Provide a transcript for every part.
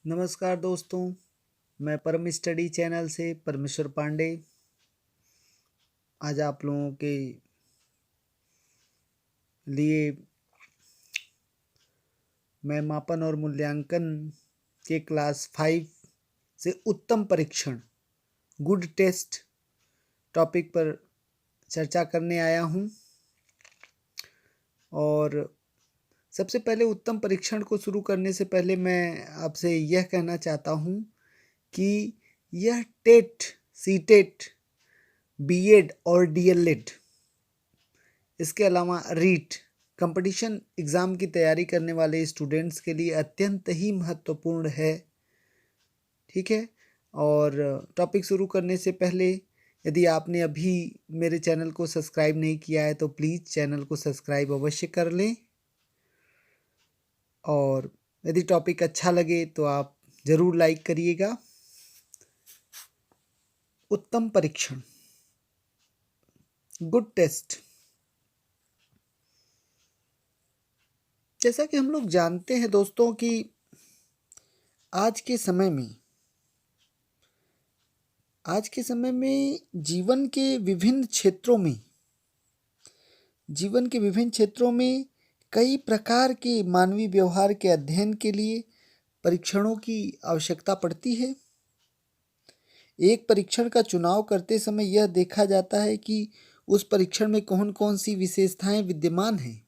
नमस्कार दोस्तों, मैं परम स्टडी चैनल से परमेश्वर पांडे आज आप लोगों के लिए मैं मापन और मूल्यांकन के क्लास 5 से उत्तम परीक्षण गुड टेस्ट टॉपिक पर चर्चा करने आया हूं। और सबसे पहले उत्तम परीक्षण को शुरू करने से पहले मैं आपसे यह कहना चाहता हूं कि यह टेट, सीटेट, बीएड और डीएलएड, इसके अलावा रीट कंपटीशन एग्ज़ाम की तैयारी करने वाले स्टूडेंट्स के लिए अत्यंत ही महत्वपूर्ण है। ठीक है। और टॉपिक शुरू करने से पहले यदि आपने अभी मेरे चैनल को सब्सक्राइब नहीं किया है तो प्लीज़ चैनल को सब्सक्राइब अवश्य कर लें। और यदि टॉपिक अच्छा लगे तो आप ज़रूर लाइक करिएगा। उत्तम परीक्षण, गुड टेस्ट। जैसा कि हम लोग जानते हैं दोस्तों कि आज के समय में जीवन के विभिन्न क्षेत्रों में कई प्रकार के मानवीय व्यवहार के अध्ययन के लिए परीक्षणों की आवश्यकता पड़ती है। एक परीक्षण का चुनाव करते समय यह देखा जाता है कि उस परीक्षण में कौन कौन सी विशेषताएं विद्यमान हैं।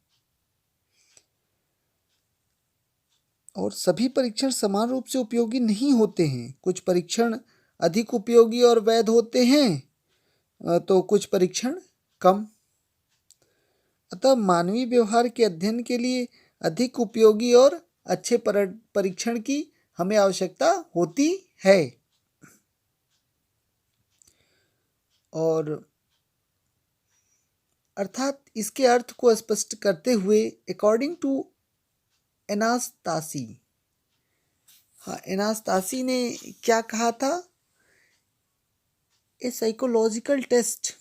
और सभी परीक्षण समान रूप से उपयोगी नहीं होते हैं। कुछ परीक्षण अधिक उपयोगी और वैध होते हैं तो कुछ परीक्षण कम। अतः मानवीय व्यवहार के अध्ययन के लिए अधिक उपयोगी और अच्छे परीक्षण की हमें आवश्यकता होती है। और अर्थात इसके अर्थ को स्पष्ट करते हुए अकॉर्डिंग टू एनास्तासी, एनास्तासी ने क्या कहा था? A psychological test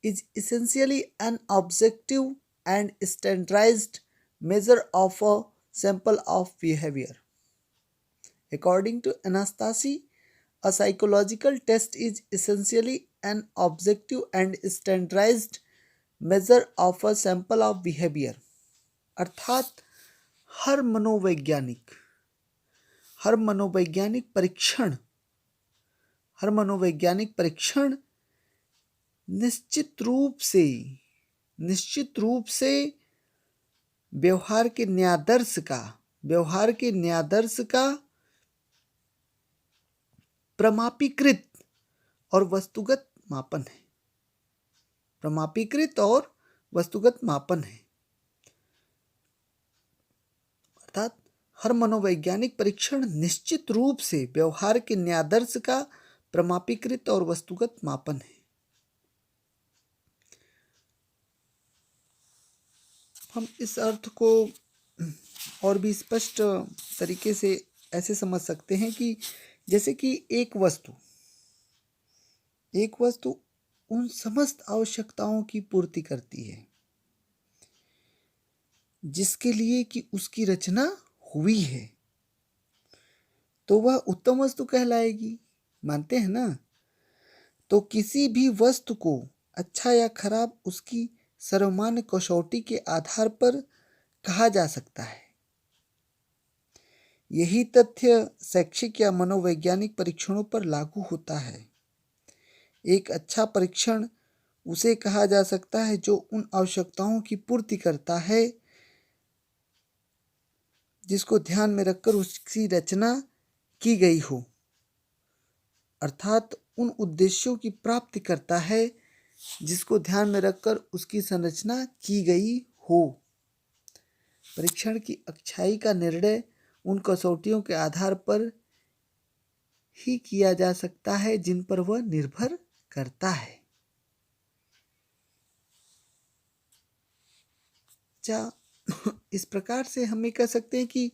is essentially an objective and standardized measure of a sample of behavior. According to Anastasi, a psychological test is essentially an objective and standardized measure of a sample of behavior. अर्थात हर मनोवैज्ञानिक परीक्षण निश्चित रूप से व्यवहार के न्यादर्श का प्रमापीकृत और वस्तुगत मापन है। अर्थात हर मनोवैज्ञानिक परीक्षण निश्चित रूप से व्यवहार के न्यादर्श का प्रमापीकृत और वस्तुगत मापन है। हम इस अर्थ को और भी स्पष्ट तरीके से ऐसे समझ सकते हैं कि जैसे कि एक वस्तु उन समस्त आवश्यकताओं की पूर्ति करती है जिसके लिए कि उसकी रचना हुई है, तो वह उत्तम वस्तु कहलाएगी। मानते हैं ना? तो किसी भी वस्तु को अच्छा या खराब उसकी सर्वमान्य कसौटी के आधार पर कहा जा सकता है। यही तथ्य शैक्षिक या मनोवैज्ञानिक परीक्षणों पर लागू होता है। एक अच्छा परीक्षण उसे कहा जा सकता है जो उन आवश्यकताओं की पूर्ति करता है जिसको ध्यान में रखकर उसकी रचना की गई हो, अर्थात उन उद्देश्यों की प्राप्ति करता है जिसको ध्यान में रखकर उसकी संरचना की गई हो। परीक्षण की अच्छाई का निर्णय उन कसौटियों के आधार पर ही किया जा सकता है जिन पर वह निर्भर करता है। इस प्रकार से हम ये कह सकते हैं कि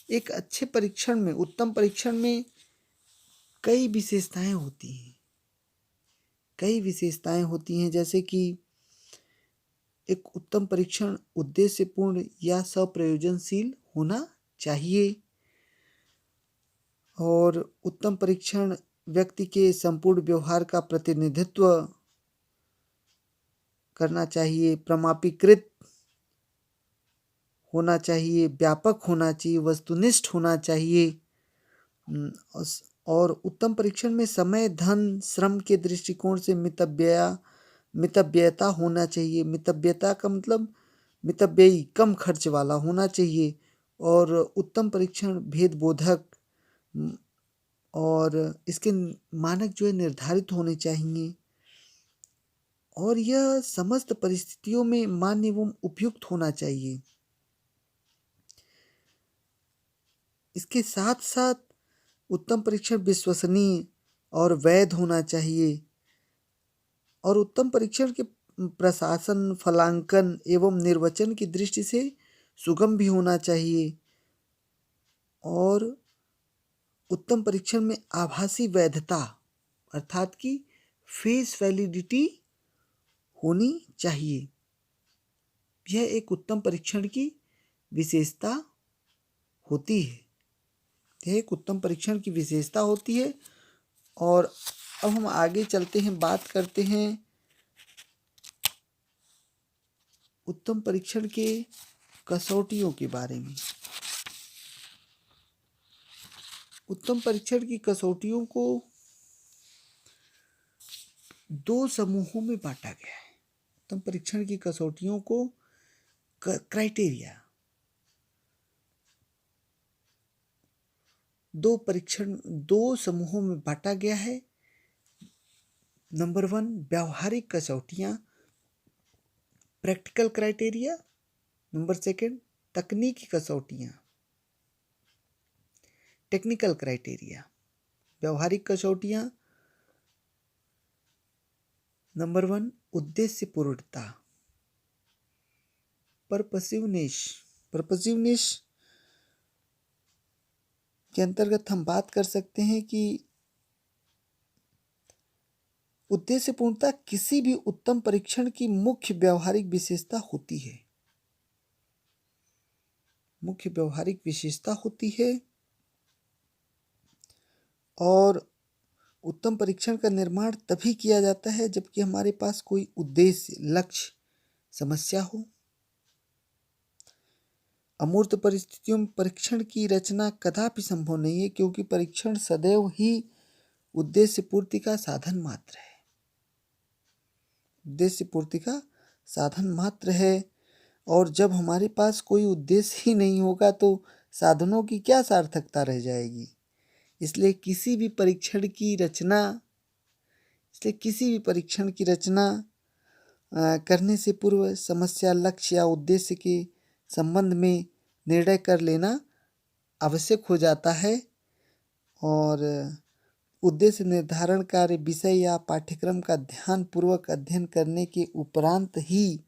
एक अच्छे परीक्षण में, उत्तम परीक्षण में कई विशेषताएं होती हैं। जैसे कि एक उत्तम परीक्षण उद्देश्यपूर्ण या स्वप्रयोजनशील होना चाहिए और उत्तम परीक्षण व्यक्ति के संपूर्ण व्यवहार का प्रतिनिधित्व करना चाहिए, प्रमाणीकृत होना चाहिए, व्यापक होना चाहिए, वस्तुनिष्ठ होना चाहिए। और उत्तम परीक्षण में समय, धन, श्रम के दृष्टिकोण से मितव्ययता होना चाहिए। मितव्ययता का मतलब मितव्ययी, कम खर्च वाला होना चाहिए। और उत्तम परीक्षण भेदबोधक और इसके मानक जो है निर्धारित होने चाहिए और यह समस्त परिस्थितियों में मान्य एवं उपयुक्त होना चाहिए। इसके साथ साथ उत्तम परीक्षण विश्वसनीय और वैध होना चाहिए और उत्तम परीक्षण के प्रशासन, फलांकन एवं निर्वचन की दृष्टि से सुगम भी होना चाहिए और उत्तम परीक्षण में आभासी वैधता अर्थात कि फेस वैलिडिटी होनी चाहिए। यह एक उत्तम परीक्षण की विशेषता होती है। यह एक उत्तम परीक्षण की विशेषता होती है। और अब हम आगे चलते हैं, बात करते हैं उत्तम परीक्षण के कसौटियों के बारे में। उत्तम परीक्षण की कसौटियों को दो समूहों में बांटा गया है। उत्तम परीक्षण की कसौटियों को क्राइटेरिया दो समूहों में बांटा गया है। नंबर 1 व्यावहारिक कसौटियां, प्रैक्टिकल क्राइटेरिया। नंबर 2 तकनीकी कसौटियां, टेक्निकल क्राइटेरिया। व्यावहारिक कसौटियां, नंबर 1 उद्देश्यपूर्णता, पर्पसिवनेस के अंतर्गत हम बात कर सकते हैं कि उद्देश्यपूर्णता किसी भी उत्तम परीक्षण की मुख्य व्यावहारिक विशेषता होती है। मुख्य व्यावहारिक विशेषता होती है और उत्तम परीक्षण का निर्माण तभी किया जाता है जबकि हमारे पास कोई उद्देश्य, लक्ष्य, समस्या हो। अमूर्त परिस्थितियों में परीक्षण की रचना कदापि संभव नहीं है क्योंकि परीक्षण सदैव ही उद्देश्य पूर्ति का साधन मात्र है। उद्देश्य पूर्ति का साधन मात्र है और जब हमारे पास कोई उद्देश्य ही नहीं होगा तो साधनों की क्या सार्थकता रह जाएगी। इसलिए किसी भी परीक्षण की रचना करने से पूर्व समस्या, लक्ष्य या उद्देश्य के संबंध में निर्णय कर लेना आवश्यक हो जाता है और उद्देश्य निर्धारण कार्य विषय या पाठ्यक्रम का ध्यानपूर्वक अध्ययन करने के उपरांत ही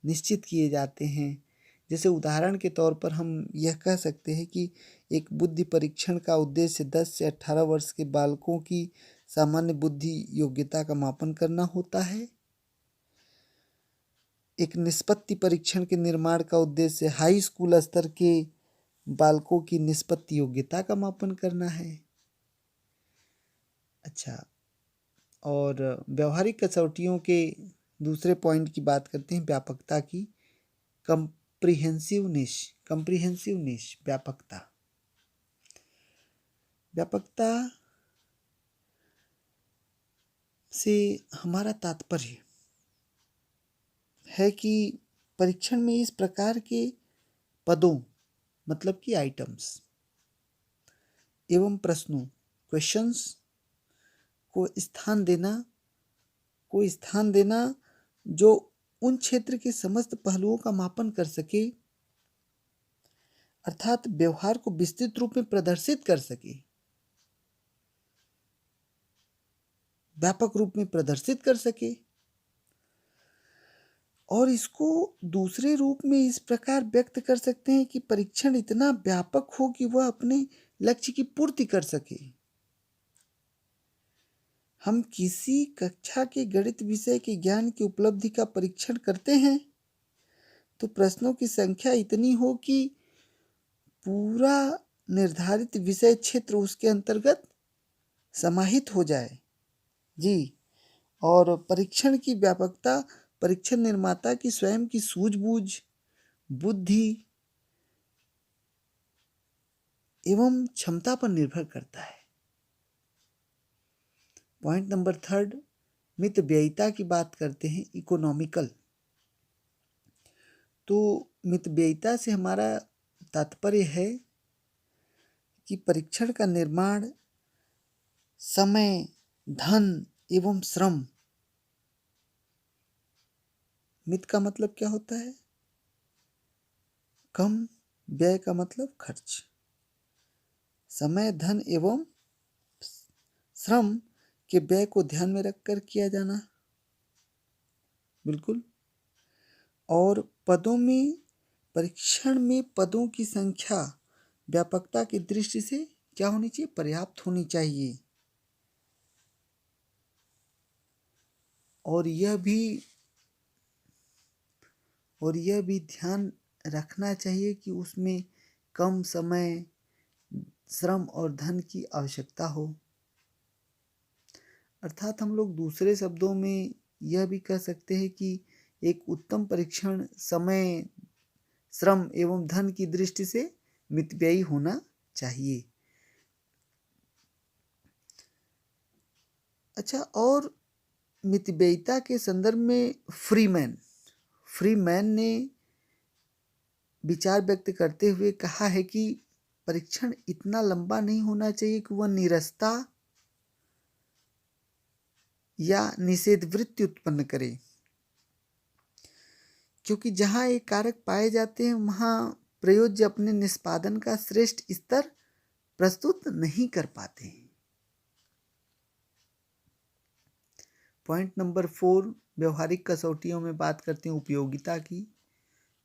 निश्चित किए जाते हैं। जैसे उदाहरण के तौर पर हम यह कह सकते हैं कि एक बुद्धि परीक्षण का उद्देश्य 10 से 18 वर्ष के बालकों की सामान्य बुद्धि योग्यता का मापन करना होता है। एक निष्पत्ति परीक्षण के निर्माण का उद्देश्य हाई स्कूल स्तर के बालकों की निष्पत्ति योग्यता का मापन करना है। अच्छा, और व्यवहारिक कसौटियों के दूसरे पॉइंट की बात करते हैं, व्यापकता की। कंप्रिहेंसिवनेस, व्यापकता से हमारा तात्पर्य है कि परीक्षण में इस प्रकार के पदों मतलब कि आइटम्स एवं प्रश्नों, क्वेश्चंस को स्थान देना जो उन क्षेत्र के समस्त पहलुओं का मापन कर सके, अर्थात व्यवहार को विस्तृत रूप में प्रदर्शित कर सके, व्यापक रूप में प्रदर्शित कर सके और इसको दूसरे रूप में इस प्रकार व्यक्त कर सकते हैं कि परीक्षण इतना व्यापक हो कि वह अपने लक्ष्य की पूर्ति कर सके। हम किसी कक्षा के गणित विषय के ज्ञान की उपलब्धि का परीक्षण करते हैं तो प्रश्नों की संख्या इतनी हो कि पूरा निर्धारित विषय क्षेत्र उसके अंतर्गत समाहित हो जाए। जी, और परीक्षण की व्यापकता परीक्षण निर्माता की स्वयं की सूझबूझ, बुद्धि एवं क्षमता पर निर्भर करता है। पॉइंट नंबर 3, मितव्ययिता की बात करते हैं, इकोनॉमिकल। तो मितव्ययिता से हमारा तात्पर्य है कि परीक्षण का निर्माण समय, धन एवं श्रम। मित का मतलब क्या होता है? कम, व्यय का मतलब खर्च। समय, धन एवं श्रम के व्यय को ध्यान में रखकर किया जाना। बिल्कुल। और पदों में, परीक्षण में पदों की संख्या व्यापकता की दृष्टि से क्या होनी चाहिए? पर्याप्त होनी चाहिए। और यह भी ध्यान रखना चाहिए कि उसमें कम समय, श्रम और धन की आवश्यकता हो। अर्थात हम लोग दूसरे शब्दों में यह भी कह सकते हैं कि एक उत्तम परीक्षण समय, श्रम एवं धन की दृष्टि से मितव्ययी होना चाहिए। अच्छा, और मितव्ययिता के संदर्भ में फ्रीमैन ने विचार व्यक्त करते हुए कहा है कि परीक्षण इतना लंबा नहीं होना चाहिए कि वह नीरसता या निषेध वृत्ति उत्पन्न करे, क्योंकि जहां ये कारक पाए जाते हैं वहां प्रयोज्य अपने निष्पादन का श्रेष्ठ स्तर प्रस्तुत नहीं कर पाते हैं। पॉइंट नंबर 4, व्यवहारिक कसौटियों में बात करते हैं उपयोगिता की,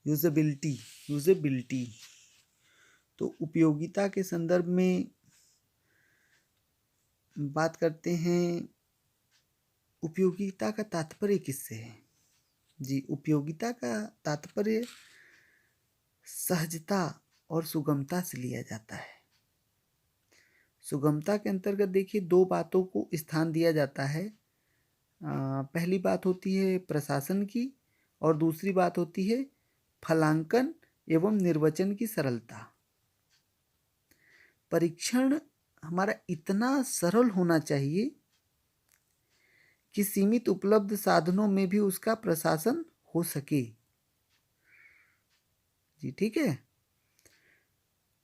यूजेबिलिटी। तो उपयोगिता के संदर्भ में बात करते हैं, उपयोगिता का तात्पर्य किससे है? जी, उपयोगिता का तात्पर्य सहजता और सुगमता से लिया जाता है। सुगमता के अंतर्गत देखिए 2 बातों को स्थान दिया जाता है। पहली बात होती है प्रशासन की और दूसरी बात होती है फलांकन एवं निर्वचन की सरलता। परीक्षण हमारा इतना सरल होना चाहिए कि सीमित उपलब्ध साधनों में भी उसका प्रशासन हो सके। जी, ठीक है।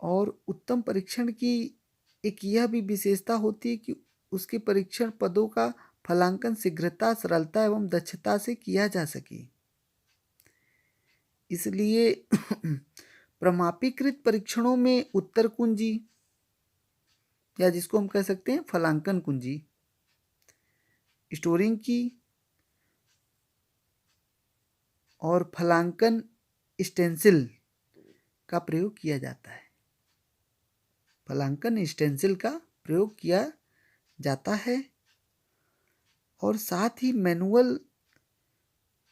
और उत्तम परीक्षण की एक यह भी विशेषता होती है कि उसके परीक्षण पदों का फलांकन शीघ्रता, सरलता एवं दक्षता से किया जा सके। इसलिए प्रमापीकृत परीक्षणों में उत्तर कुंजी, या जिसको हम कह सकते हैं फलांकन कुंजी, स्टोरिंग की और फलांकन स्टेंसिल का प्रयोग किया जाता है। फलांकन स्टेंसिल का प्रयोग किया जाता है और साथ ही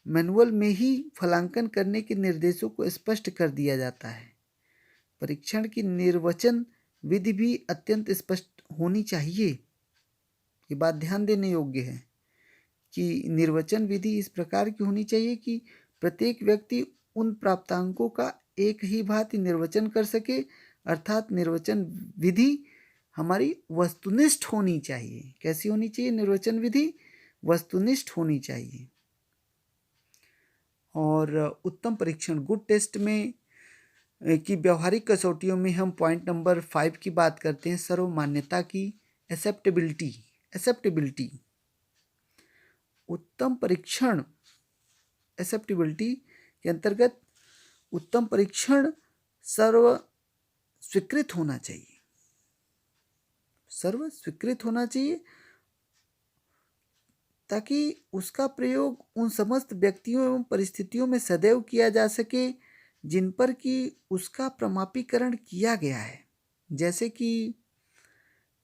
मैनुअल में ही फलांकन करने के निर्देशों को स्पष्ट कर दिया जाता है। परीक्षण की निर्वचन विधि भी अत्यंत स्पष्ट होनी चाहिए। ये बात ध्यान देने योग्य है कि निर्वचन विधि इस प्रकार की होनी चाहिए कि प्रत्येक व्यक्ति उन प्राप्तांकों का एक ही भांति निर्वचन कर सके। अर्थात निर्वचन विधि हमारी वस्तुनिष्ठ होनी चाहिए। कैसी होनी चाहिए? निर्वचन विधि वस्तुनिष्ठ होनी चाहिए। और उत्तम परीक्षण, गुड टेस्ट में की व्यवहारिक कसौटियों में हम पॉइंट नंबर 5 की बात करते हैं, सर्वमान्यता की, एक्सेप्टेबिलिटी। उत्तम परीक्षण एक्सेप्टेबिलिटी के अंतर्गत उत्तम परीक्षण सर्व स्वीकृत होना चाहिए, ताकि उसका प्रयोग उन समस्त व्यक्तियों एवं परिस्थितियों में सदैव किया जा सके जिन पर कि उसका प्रमापीकरण किया गया है। जैसे कि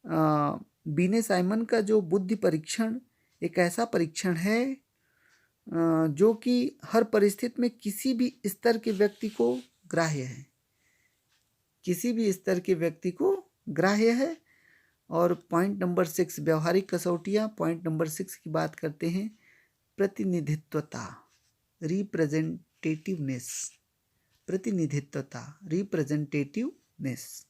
बीने साइमन का जो बुद्धि परीक्षण एक ऐसा परीक्षण है जो कि हर परिस्थिति में किसी भी स्तर के व्यक्ति को ग्राह्य है, किसी भी स्तर के व्यक्ति को ग्राह्य है। और पॉइंट नंबर 6, व्यवहारिक कसौटियाँ। पॉइंट नंबर 6 की बात करते हैं, प्रतिनिधित्वता, रिप्रेजेंटेटिवनेस, प्रतिनिधित्वता, रिप्रेजेंटेटिवनेस।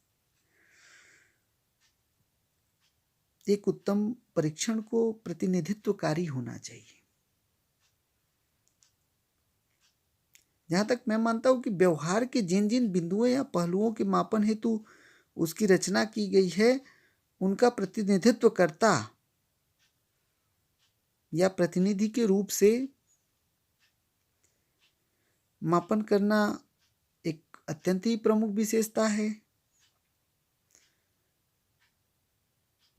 एक उत्तम परीक्षण को प्रतिनिधित्वकारी होना चाहिए। जहाँ तक मैं मानता हूँ कि व्यवहार के जिन जिन बिंदुओं या पहलुओं के मापन हेतु उसकी रचना की गई है, उनका प्रतिनिधित्व करता या प्रतिनिधि के रूप से मापन करना एक अत्यंत ही प्रमुख विशेषता है।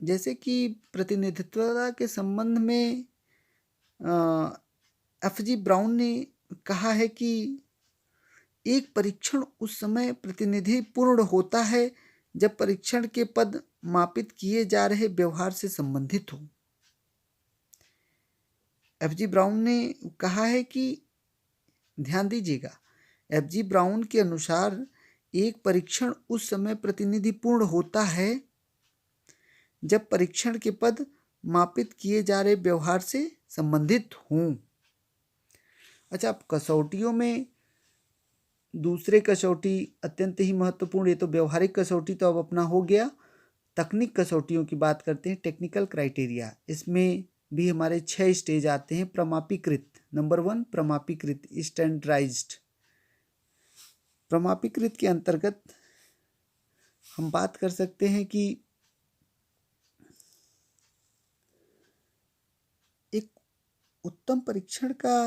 जैसे कि प्रतिनिधित्वता के संबंध में एफ.जी. ब्राउन ने कहा है कि एक परीक्षण उस समय प्रतिनिधि पूर्ण होता है जब परीक्षण के पद मापित किए जा रहे व्यवहार से संबंधित हो। एफ.जी. ब्राउन ने कहा है कि, ध्यान दीजिएगा, एफ.जी. ब्राउन के अनुसार एक परीक्षण उस समय प्रतिनिधि पूर्ण होता है जब परीक्षण के पद मापित किए जा रहे व्यवहार से संबंधित हों। अच्छा, अब कसौटियों में दूसरे कसौटी अत्यंत ही महत्वपूर्ण, ये तो व्यवहारिक कसौटी तो अब अपना हो गया। तकनीक कसौटियों की बात करते हैं, टेक्निकल क्राइटेरिया। इसमें भी हमारे 6 स्टेज आते हैं। प्रमापीकृत, नंबर 1 प्रमापीकृत, स्टैंडर्डाइज्ड। प्रमापीकृत के अंतर्गत हम बात कर सकते हैं कि एक उत्तम परीक्षण का